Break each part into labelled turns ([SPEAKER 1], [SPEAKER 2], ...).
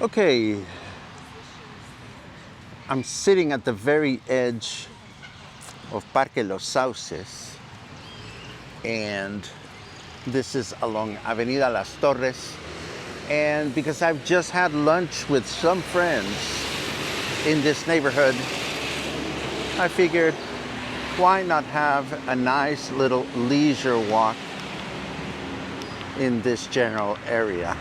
[SPEAKER 1] Okay, I'm sitting at the very edge of Parque Los Sauces, and this is along Avenida Las Torres. And because I've just had lunch with some friends in this neighborhood, I figured why not have a nice little leisure walk in this general area.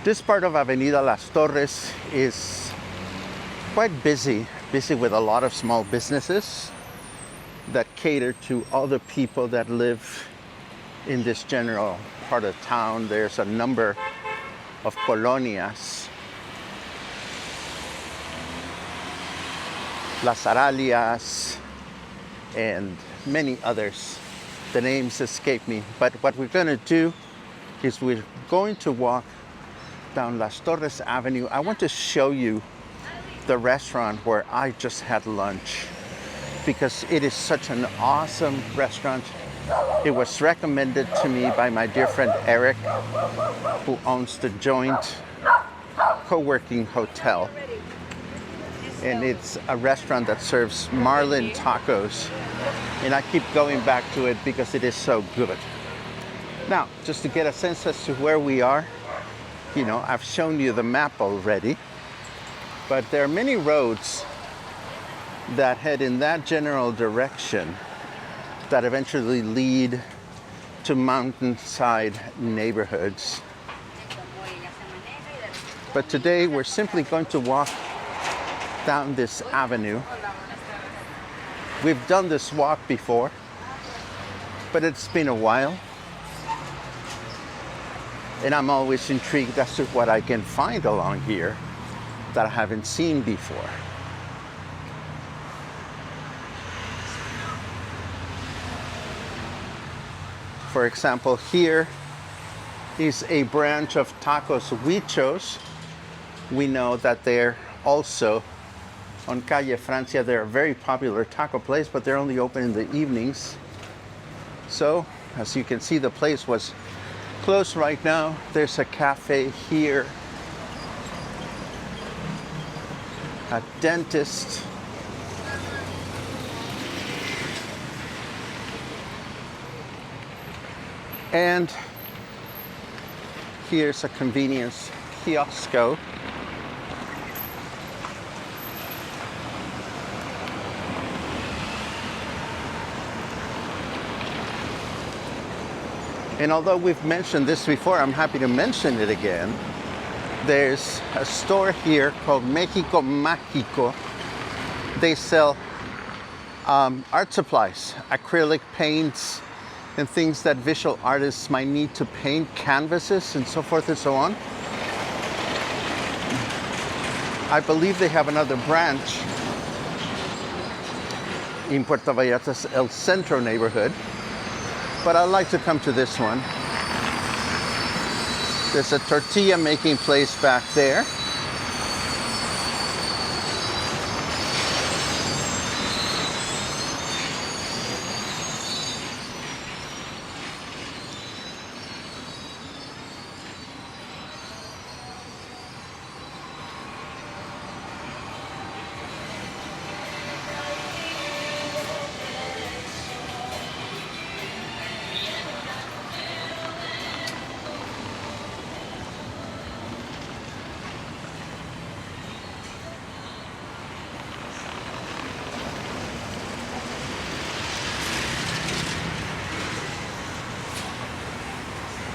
[SPEAKER 1] This part of Avenida Las Torres is quite busy with a lot of small businesses that cater to all the people that live in this general part of town. There's a number of colonias, Las Aralias, and many others. The names escape me, but what we're going to do is we're going to walk down Las Torres Avenue. I want to show you the restaurant where I just had lunch because it is such an awesome restaurant. It was recommended to me by my dear friend Eric, who owns the Joint Co-working Hotel. And it's a restaurant that serves marlin tacos. And I keep going back to it because it is so good. Now, just to get a sense as to where we are, I've shown you the map already, but there are many roads that head in that general direction that eventually lead to mountainside neighborhoods. But today we're simply going to walk down this avenue. We've done this walk before, but it's been a while. And I'm always intrigued as to what I can find along here that I haven't seen before. For example, here is a branch of Tacos Huichos. We know that they're also on Calle Francia. They're a very popular taco place, but they're only open in the evenings. So, as you can see, the place was closed right now. There's a cafe here, a dentist, and here's a convenience kiosco. And although we've mentioned this before, I'm happy to mention it again. There's a store here called Mexico Mágico. They sell art supplies, acrylic paints, and things that visual artists might need to paint, canvases, and so forth and so on. I believe they have another branch in Puerto Vallarta's El Centro neighborhood, but I like to come to this one. There's a tortilla making place back there.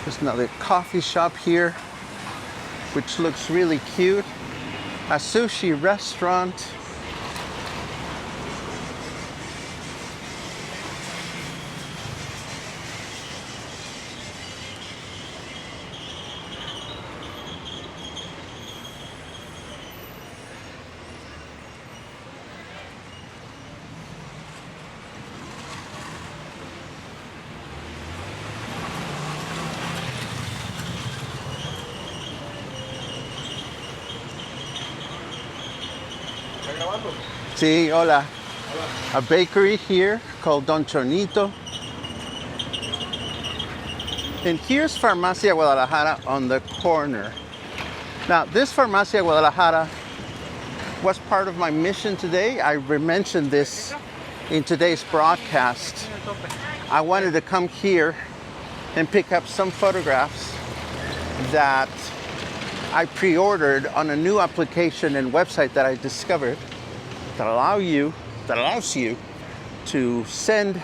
[SPEAKER 1] There's another coffee shop here, which looks really cute. A sushi restaurant. Sí, hola. a bakery here called Don Chonito. And here's Farmacia Guadalajara on the corner. Now, this Farmacia Guadalajara was part of my mission today. I mentioned this in today's broadcast. I wanted to come here and pick up some photographs that I pre-ordered on a new application and website that I discovered that allows you to send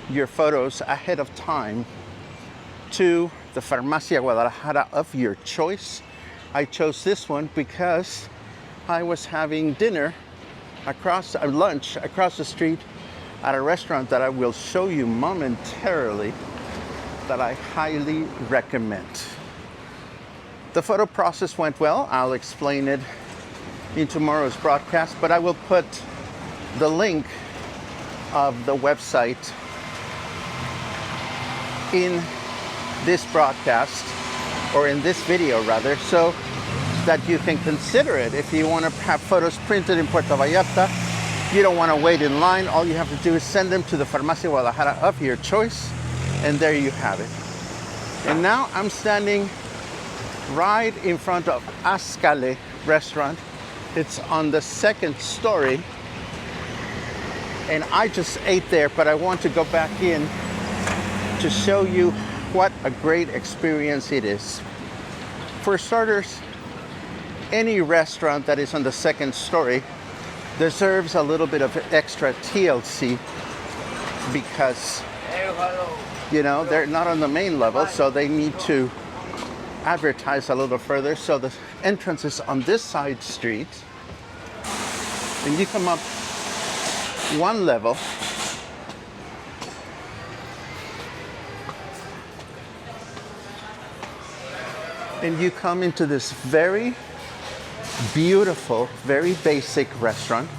[SPEAKER 1] your photos ahead of time to the Farmacia Guadalajara of your choice. I chose this one because I was having lunch across the street at a restaurant that I will show you momentarily that I highly recommend. The photo process went well. I'll explain it in tomorrow's broadcast, but I will put the link of the website in this broadcast, or in this video rather, so that you can consider it. If you want to have photos printed in Puerto Vallarta, you don't want to wait in line, all you have to do is send them to the Farmacia Guadalajara of your choice, and there you have it. And now I'm standing right in front of Lascal restaurant. It's on the second story, and I just ate there, but I want to go back in to show you what a great experience it is. For starters, any restaurant that is on the second story deserves a little bit of extra TLC because, they're not on the main level, so they need to advertise a little further. So the entrance is on this side street, and you come up one level, and you come into this very beautiful, very basic restaurant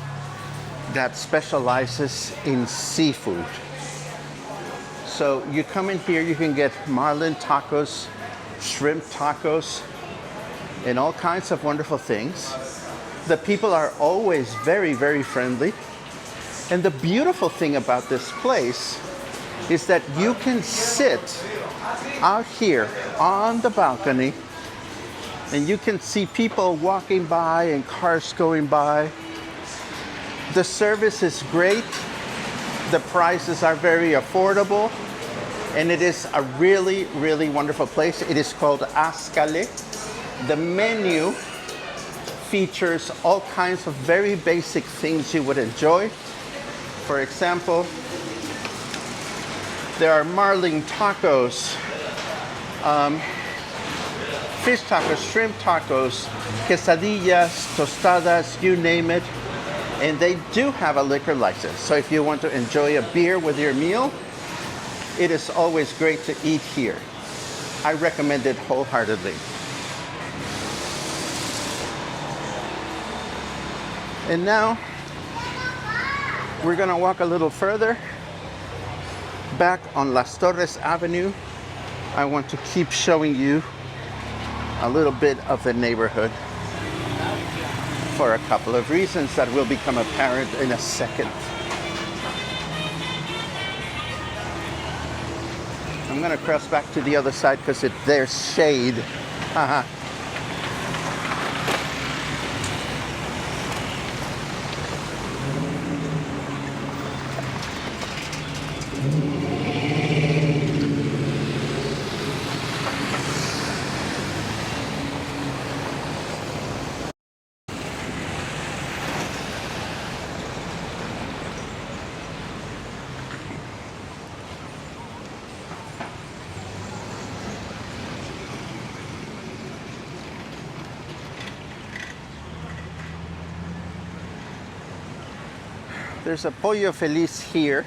[SPEAKER 1] that specializes in seafood. So you come in here, you can get marlin tacos, shrimp tacos, and all kinds of wonderful things. The people are always very, very friendly. And the beautiful thing about this place is that you can sit out here on the balcony and you can see people walking by and cars going by. The service is great. The prices are very affordable. And it is a really, really wonderful place. It is called Lascal. The menu features all kinds of very basic things you would enjoy. For example, there are marlin tacos, fish tacos, shrimp tacos, quesadillas, tostadas, you name it. And they do have a liquor license. So if you want to enjoy a beer with your meal, it is always great to eat here. I recommend it wholeheartedly. And now we're gonna walk a little further back on Las Torres Avenue. I want to keep showing you a little bit of the neighborhood for a couple of reasons that will become apparent in a second. I'm gonna cross back to the other side because there's shade. There's a Pollo Feliz here.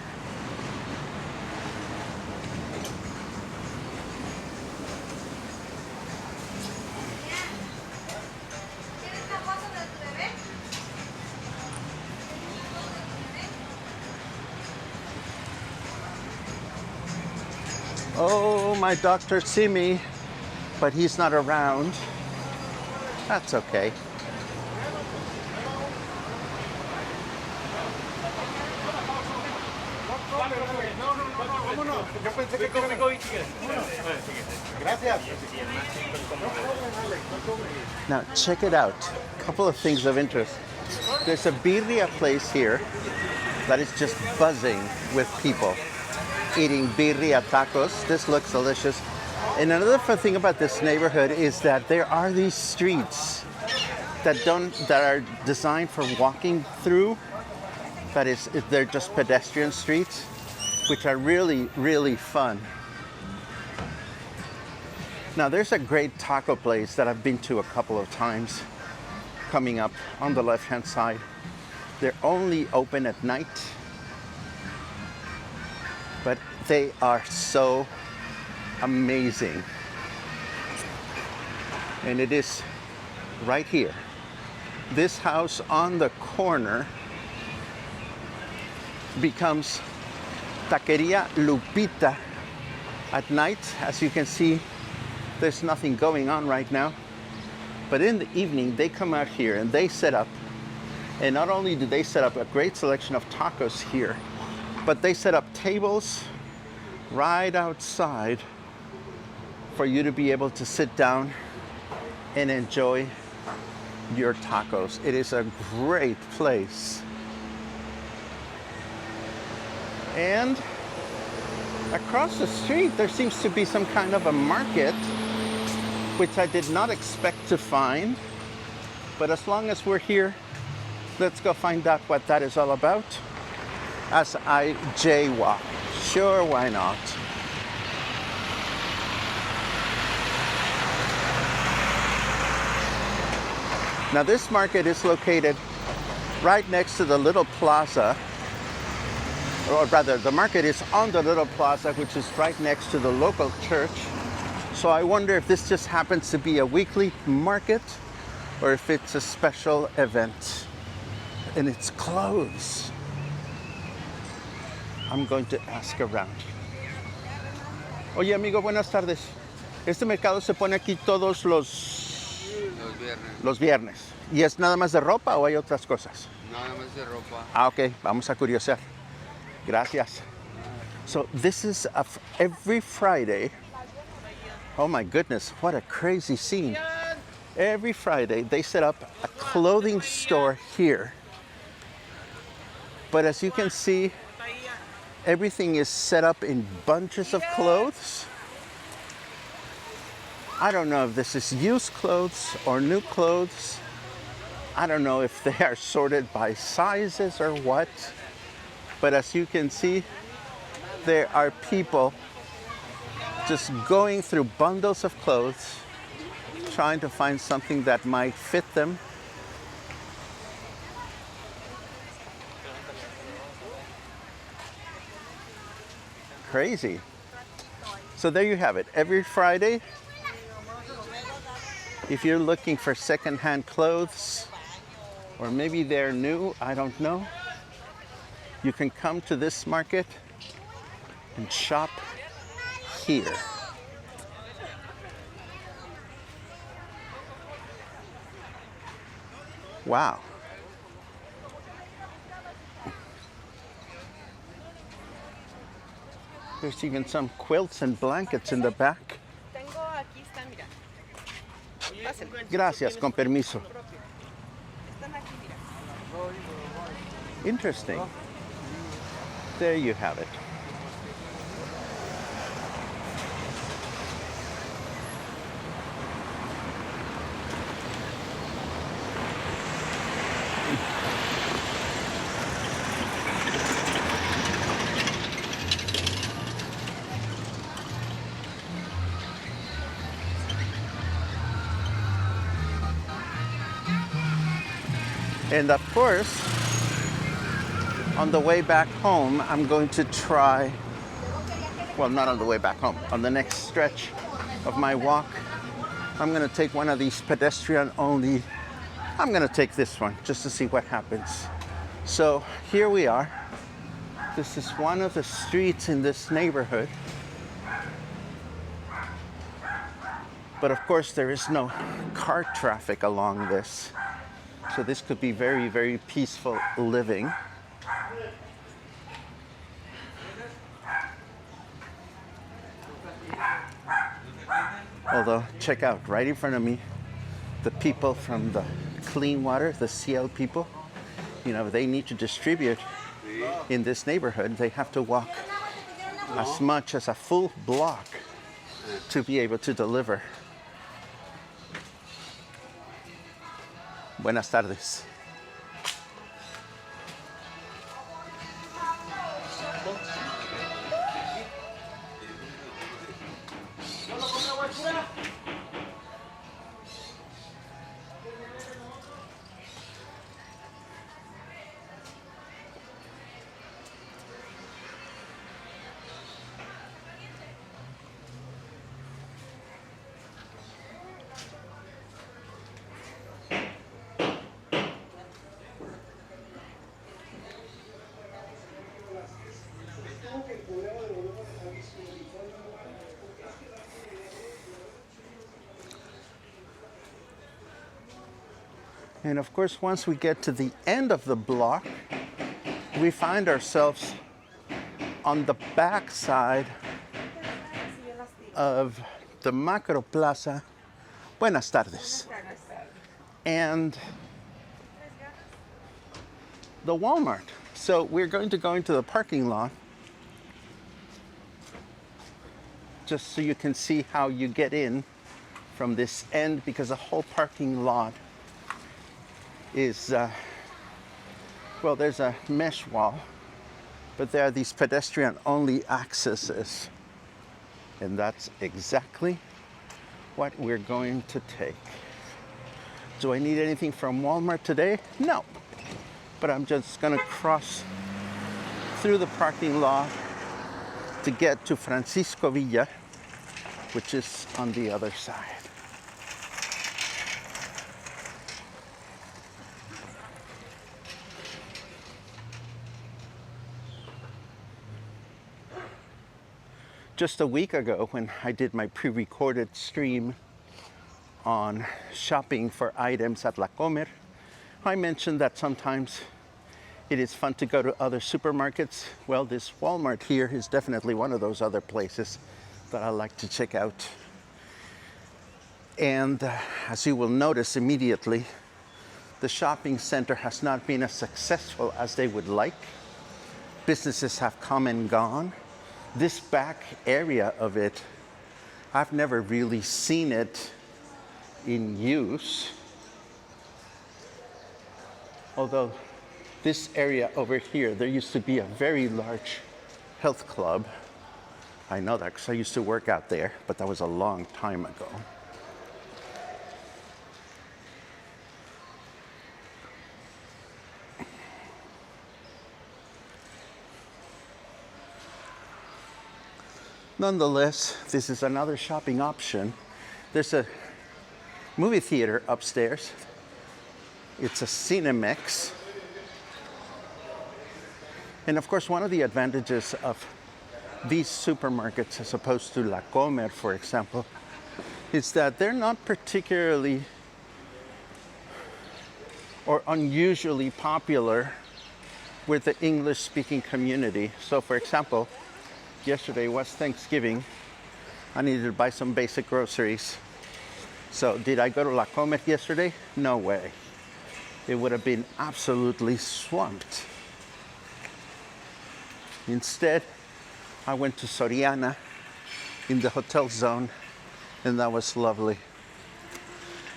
[SPEAKER 1] Oh, my doctor see me, but he's not around. That's okay. Now check it out. A couple of things of interest. There's a birria place here that is just buzzing with people eating birria tacos. This looks delicious. And another fun thing about this neighborhood is that there are these streets that are designed for walking through. That is, they're just pedestrian streets, which are really, really fun. Now there's a great taco place that I've been to a couple of times coming up on the left-hand side. They're only open at night, but they are so amazing. And it is right here. This house on the corner becomes Taqueria Lupita at night. As you can see, there's nothing going on right now. But in the evening, they come out here and they set up. And not only do they set up a great selection of tacos here, but they set up tables right outside for you to be able to sit down and enjoy your tacos. It is a great place. And across the street, there seems to be some kind of a market, which I did not expect to find. But as long as we're here, let's go find out what that is all about as I jaywalk. Sure, why not? Now this market is located right next to the little plaza, or rather the market is on the little plaza, which is right next to the local church. So I wonder if this just happens to be a weekly market or if it's a special event. And it's closed. I'm going to ask around. Oye, amigo, buenas tardes. Este mercado se pone aquí todos los viernes. ¿Y es nada más de ropa o hay otras cosas?
[SPEAKER 2] Nada más de ropa.
[SPEAKER 1] Ah, ok. Vamos a curiosear. Gracias. So this is every Friday. Oh my goodness, what a crazy scene. Every Friday they set up a clothing store here. But as you can see, everything is set up in bunches of clothes. I don't know if this is used clothes or new clothes. I don't know if they are sorted by sizes or what. But as you can see, there are people just going through bundles of clothes, trying to find something that might fit them. Crazy. So there you have it. Every Friday, if you're looking for secondhand clothes, or maybe they're new, I don't know, you can come to this market and shop here. Wow. There's even some quilts and blankets in the back. Gracias, con permiso. Interesting. There you have it. And of course, on the way back home, I'm going to try, well, not on the way back home, on the next stretch of my walk, I'm going to take one of these pedestrian only. I'm going to take this one just to see what happens. So here we are. This is one of the streets in this neighborhood. But of course, there is no car traffic along this. So this could be very, very peaceful living. Although, check out right in front of me, the people from the clean water, the CL people, you know, they need to distribute in this neighborhood. They have to walk as much as a full block to be able to deliver. Buenas tardes. And of course, once we get to the end of the block, we find ourselves on the back side of the Macroplaza. Buenas tardes. And the Walmart. So we're going to go into the parking lot just so you can see how you get in from this end, because the whole parking lot is, well, there's a mesh wall, but there are these pedestrian-only accesses. And that's exactly what we're going to take. Do I need anything from Walmart today? No. But I'm just gonna cross through the parking lot to get to Francisco Villa, which is on the other side. Just a week ago, when I did my pre-recorded stream on shopping for items at La Comer, I mentioned that sometimes it is fun to go to other supermarkets. Well, this Walmart here is definitely one of those other places that I like to check out. And as you will notice immediately, the shopping center has not been as successful as they would like. Businesses have come and gone. This back area of it, I've never really seen it in use. Although this area over here, there used to be a very large health club. I know that because I used to work out there, but that was a long time ago. Nonetheless, this is another shopping option. There's a movie theater upstairs. It's a Cinemex. And of course, one of the advantages of these supermarkets, as opposed to La Comer, for example, is that they're not particularly or unusually popular with the English-speaking community. So for example, yesterday was Thanksgiving. I needed to buy some basic groceries. So did I go to La Comer yesterday? No way. It would have been absolutely swamped. Instead, I went to Soriana in the hotel zone, and that was lovely.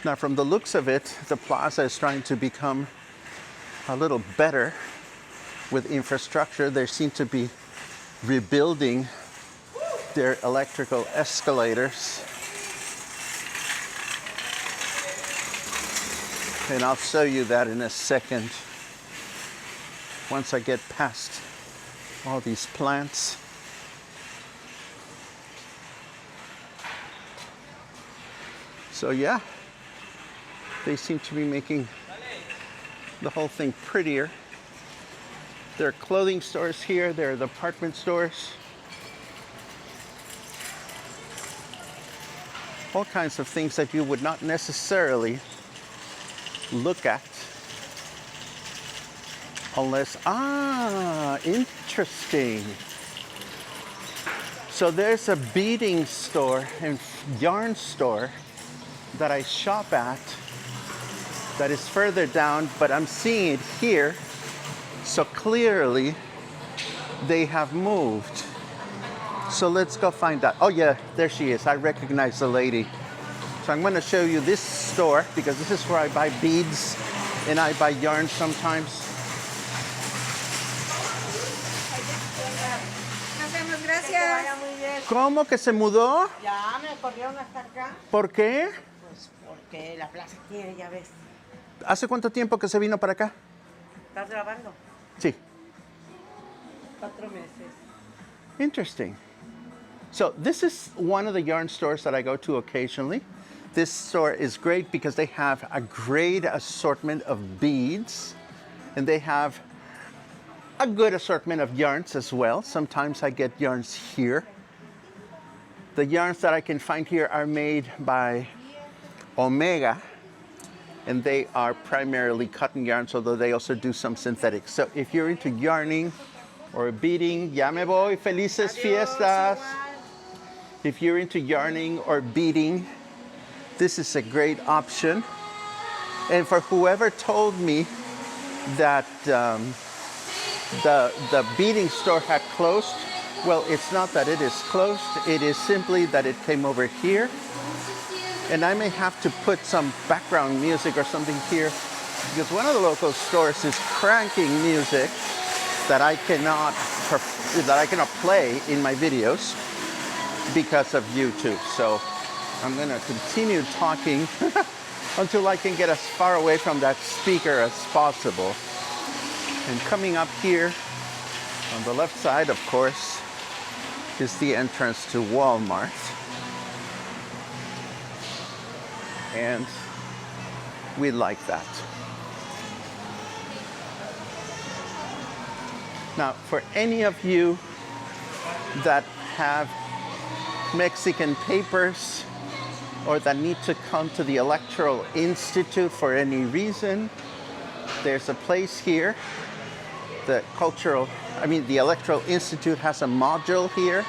[SPEAKER 1] Now, from the looks of it, the plaza is trying to become a little better with infrastructure. They seem to be rebuilding their electrical escalators. And I'll show you that in a second once I get past all these plants. So yeah, they seem to be making the whole thing prettier. There are clothing stores here, there are the department stores. All kinds of things that you would not necessarily look at unless, interesting. So there's a beading store and yarn store that I shop at that is further down, but I'm seeing it here. So clearly they have moved. So let's go find out. Oh yeah, there she is. I recognize the lady. So I'm going to show you this store because this is where I buy beads and I buy yarn sometimes. ¿Cómo que se mudó?
[SPEAKER 2] Ya me corrieron hasta acá.
[SPEAKER 1] ¿Por qué?
[SPEAKER 2] Pues porque la plaza tiene, ya ves.
[SPEAKER 1] ¿Hace cuánto tiempo que se vino para acá?
[SPEAKER 2] ¿Estás grabando?
[SPEAKER 1] Sí.
[SPEAKER 2] 4 meses.
[SPEAKER 1] Interesting. So this is one of the yarn stores that I go to occasionally. This store is great because they have a great assortment of beads and they have a good assortment of yarns as well. Sometimes I get yarns here. The yarns that I can find here are made by Omega, and they are primarily cotton yarns, although they also do some synthetics. So if you're into yarning or beading, ya me voy, felices fiestas. If you're into yarning or beading, this is a great option. And for whoever told me that the beading store had closed, well, it's not that it is closed, it is simply that it came over here. And I may have to put some background music or something here because one of the local stores is cranking music that I cannot play in my videos because of YouTube. So I'm gonna continue talking until I can get as far away from that speaker as possible. And coming up here on the left side, of course, is the entrance to Walmart. And we like that. Now, for any of you that have Mexican papers or that need to come to the Electoral Institute for any reason, there's a place here. The Electoral Institute has a module here,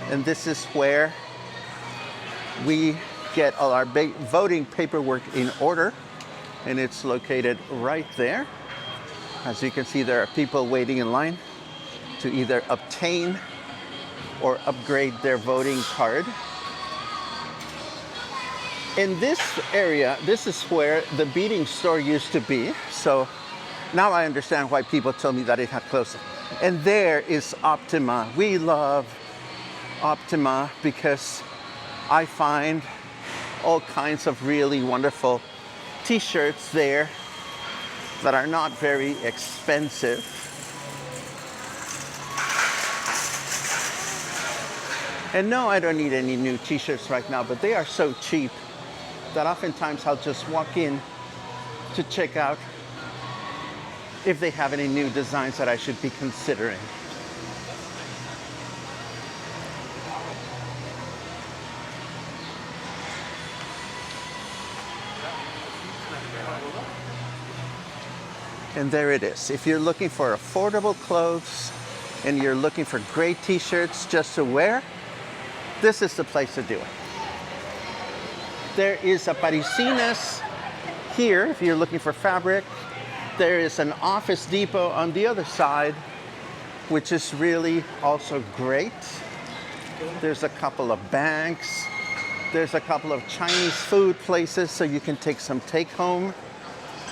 [SPEAKER 1] and this is where we get all our voting paperwork in order, and it's located right there. As you can see, there are people waiting in line to either obtain or upgrade their voting card. In this area, this is where the beading store used to be. So now I understand why people told me that it had closed. And there is Optima. We love Optima because I find all kinds of really wonderful t-shirts there that are not very expensive. And no, I don't need any new t-shirts right now, but they are so cheap that oftentimes I'll just walk in to check out if they have any new designs that I should be considering. And there it is. If you're looking for affordable clothes and you're looking for great t-shirts just to wear, this is the place to do it. There is a Parisines here if you're looking for fabric. There is an Office Depot on the other side, which is really also great. There's a couple of banks. There's a couple of Chinese food places so you can take some take home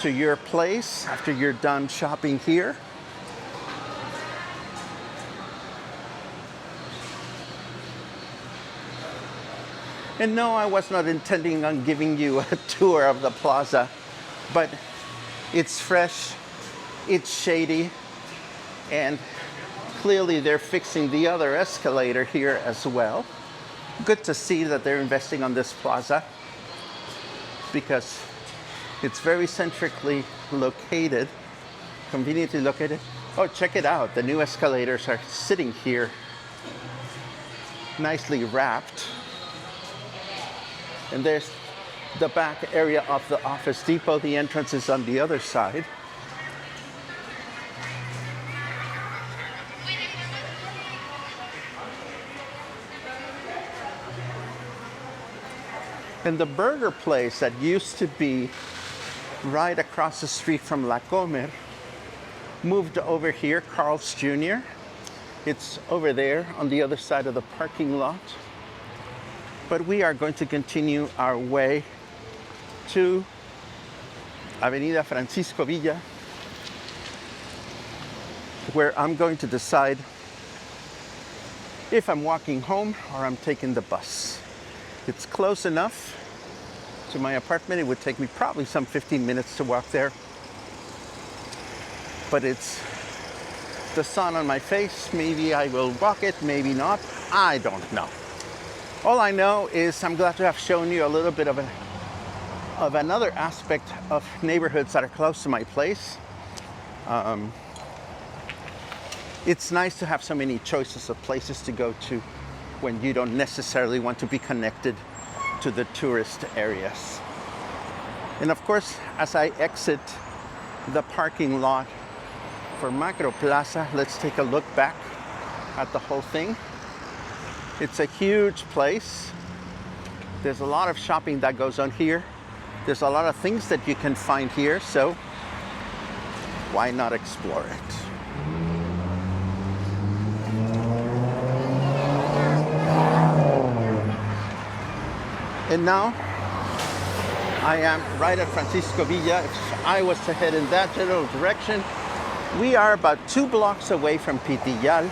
[SPEAKER 1] to your place after you're done shopping here. And no, I was not intending on giving you a tour of the plaza, but it's fresh, it's shady, and clearly they're fixing the other escalator here as well. Good to see that they're investing on this plaza because it's very centrically located, conveniently located. Oh, check it out. The new escalators are sitting here, nicely wrapped. And there's the back area of the Office Depot. The entrance is on the other side. And the burger place that used to be right across the street from La Comer moved over here, Carl's Jr. It's over there on the other side of the parking lot. But we are going to continue our way to Avenida Francisco Villa, where I'm going to decide if I'm walking home or I'm taking the bus. It's close enough to my apartment. It would take me probably some 15 minutes to walk there. But it's the sun on my face. Maybe I will walk it, maybe not. I don't know. All I know is I'm glad to have shown you a little bit of another aspect of neighborhoods that are close to my place. It's nice to have so many choices of places to go to when you don't necessarily want to be connected to the tourist areas. And of course, as I exit the parking lot for Macroplaza, let's take a look back at the whole thing. It's a huge place. There's a lot of shopping that goes on here. There's a lot of things that you can find here, so why not explore it? And now I am right at Francisco Villa. If I was to head in that general direction, we are about 2 blocks away from Pitillal.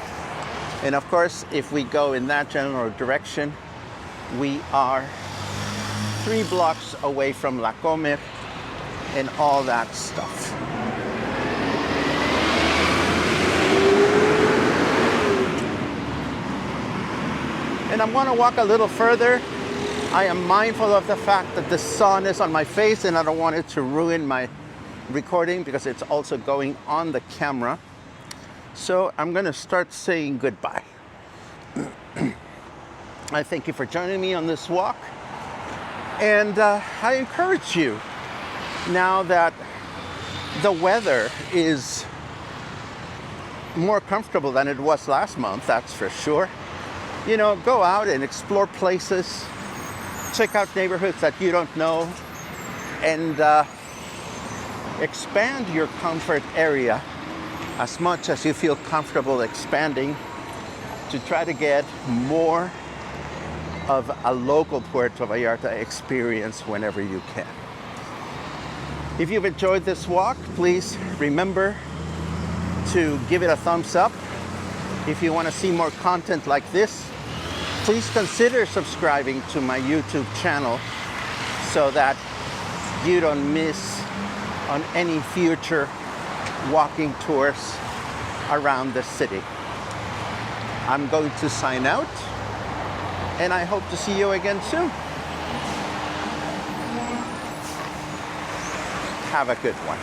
[SPEAKER 1] And of course, if we go in that general direction, we are 3 blocks away from La Comer and all that stuff. And I'm going to walk a little further. I am mindful of the fact that the sun is on my face and I don't want it to ruin my recording because it's also going on the camera. So I'm going to start saying goodbye. I thank you for joining me on this walk. And I encourage you, now that the weather is more comfortable than it was last month, that's for sure. You know, go out and explore places, check out neighborhoods that you don't know, and expand your comfort area as much as you feel comfortable expanding to try to get more of a local Puerto Vallarta experience whenever you can. If you've enjoyed this walk, please remember to give it a thumbs up. If you want to see more content like this, please consider subscribing to my YouTube channel so that you don't miss on any future walking tours around the city. I'm going to sign out, and I hope to see you again soon. Have a good one.